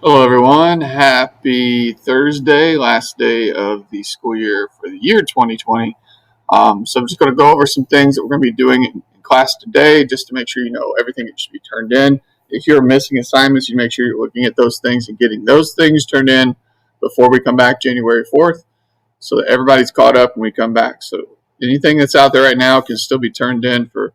Hello, everyone. Happy Thursday, last day of the school year for the year 2020. So I'm just going to go over some things that we're going to be doing in class today just to make sure you know everything that should be turned in. If you're missing assignments, you make sure you're looking at those things and getting those things turned in before we come back January 4th so that everybody's caught up when we come back. So anything that's out there right now can still be turned in for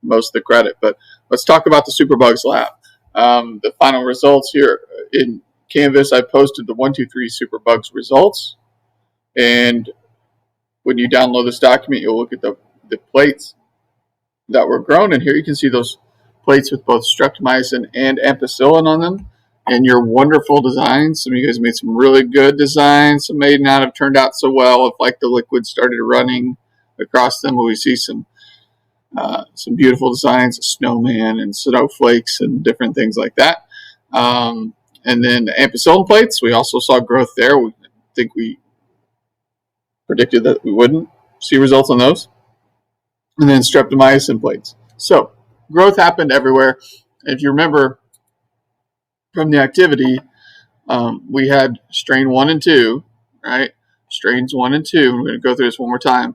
most of the credit. But let's talk about the Superbugs lab. The final results here in Canvas, I posted the 1, 2, 3 Superbugs results. And when you download this document, you'll look at the plates that were grown. And here you can see those plates with both streptomycin and ampicillin on them. And your wonderful designs. Some of you guys made some really good designs. Some may not have turned out so well if like the liquid started running across them. But we see some beautiful designs of snowman and snowflakes and different things like that. And then the ampicillin plates, we also saw growth there. I think we predicted that we wouldn't see results on those. And then streptomycin plates. So growth happened everywhere. If you remember from the activity, we had strain 1 and 2, right? Strains 1 and 2. We're going to go through this one more time.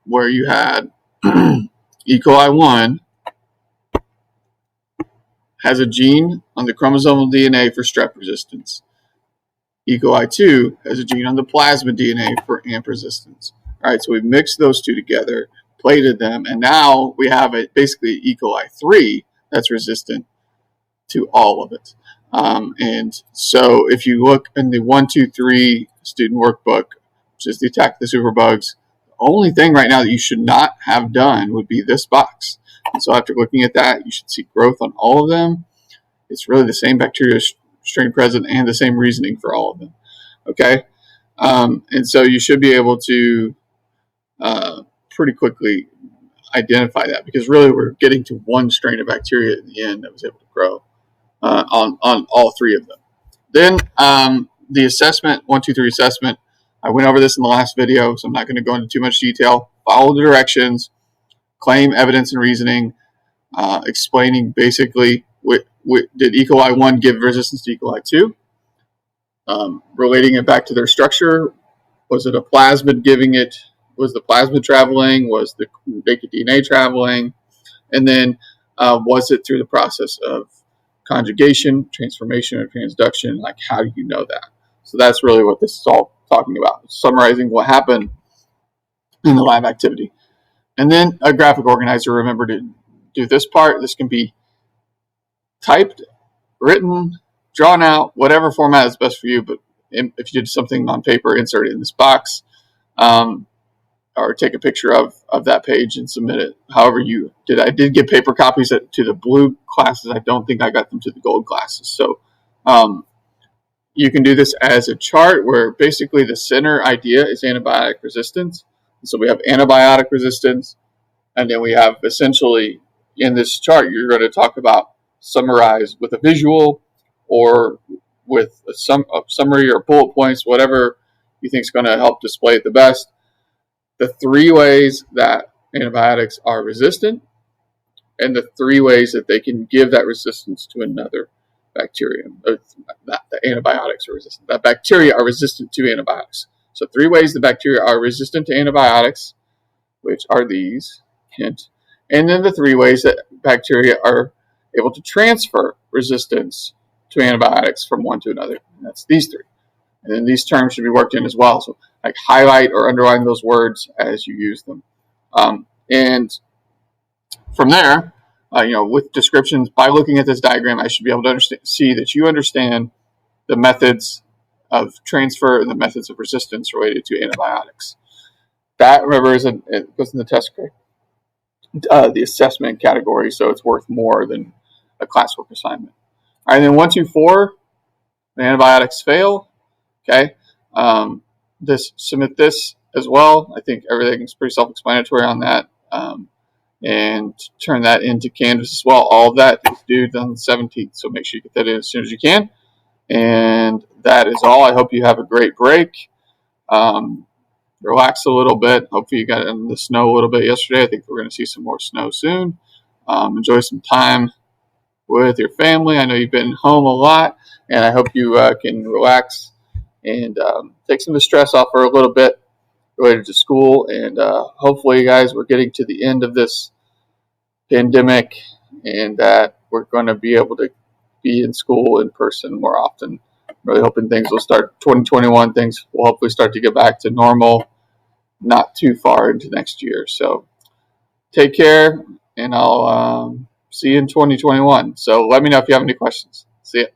Where you had E. coli 1 has a gene on the chromosomal DNA for strep resistance. E. coli 2 has a gene on the plasmid DNA for AMP resistance. All right, so we've mixed those two together, plated them, and now we have basically E. coli 3 that's resistant to all of it. And so if you look in the 1, 2, 3 student workbook, which is the Attack the Superbugs, the only thing right now that you should not have done would be this box. And so after looking at that, you should see growth on all of them. It's really the same bacteria strain present and the same reasoning for all of them. Okay? And so you should be able to pretty quickly identify that because really we're getting to one strain of bacteria in the end that was able to grow on all 3 of them. Then the assessment, 1, 2, 3 assessment, I went over this in the last video, so I'm not going to go into too much detail. Follow the directions, claim evidence and reasoning, explaining basically did E. coli 1 give resistance to E. coli 2? Relating it back to their structure. Was it a plasmid giving it? Was the plasmid traveling? Was the naked DNA traveling? And then was it through the process of conjugation, transformation, or transduction? Like, how do you know that? So that's really what this is all talking about. Summarizing what happened in the lab activity. And then a graphic organizer. Remember to do this part. This can be typed, written, drawn out, whatever format is best for you. But if you did something on paper, insert it in this box, or take a picture of that page and submit it. However you did. I did get paper copies to the blue classes. I don't think I got them to the gold classes. So you can do this as a chart where basically the center idea is antibiotic resistance. So we have antibiotic resistance, and then we have essentially in this chart, you're going to talk about summarize with a visual or with a summary or bullet points, whatever you think is going to help display it the best. The 3 ways that antibiotics are resistant and the 3 ways that they can give that resistance to another bacterium. Not the antibiotics are resistant. That bacteria are resistant to antibiotics. So 3 ways the bacteria are resistant to antibiotics, which are these, hint. And then the 3 ways that bacteria are able to transfer resistance to antibiotics from one to another. And that's these 3. And then these terms should be worked in as well. So like highlight or underline those words as you use them. And from there, with descriptions, by looking at this diagram, I should be able to see that you understand the methods of transfer and the methods of resistance related to antibiotics. That, remember, it goes in the test grade, the assessment category, so it's worth more than a classwork assignment. All right, and then 1, 2, 4, the antibiotics fail. Okay, submit this as well. I think everything is pretty self-explanatory on that. And turn that into Canvas as well. All of that is due on the 17th, so make sure you get that in as soon as you can. And that is all. I hope you have a great break. Relax a little bit. Hopefully you got in the snow a little bit yesterday. I think we're going to see some more snow soon. Enjoy some time with your family. I know you've been home a lot, and I hope you can relax and take some of the stress off for a little bit related to school. And hopefully, guys, we're getting to the end of this pandemic and that we're going to be able to be in school in person more often. Really hoping things will start 2021. Things will hopefully start to get back to normal not too far into next year. So take care, and I'll see you in 2021. So let me know if you have any questions. See ya.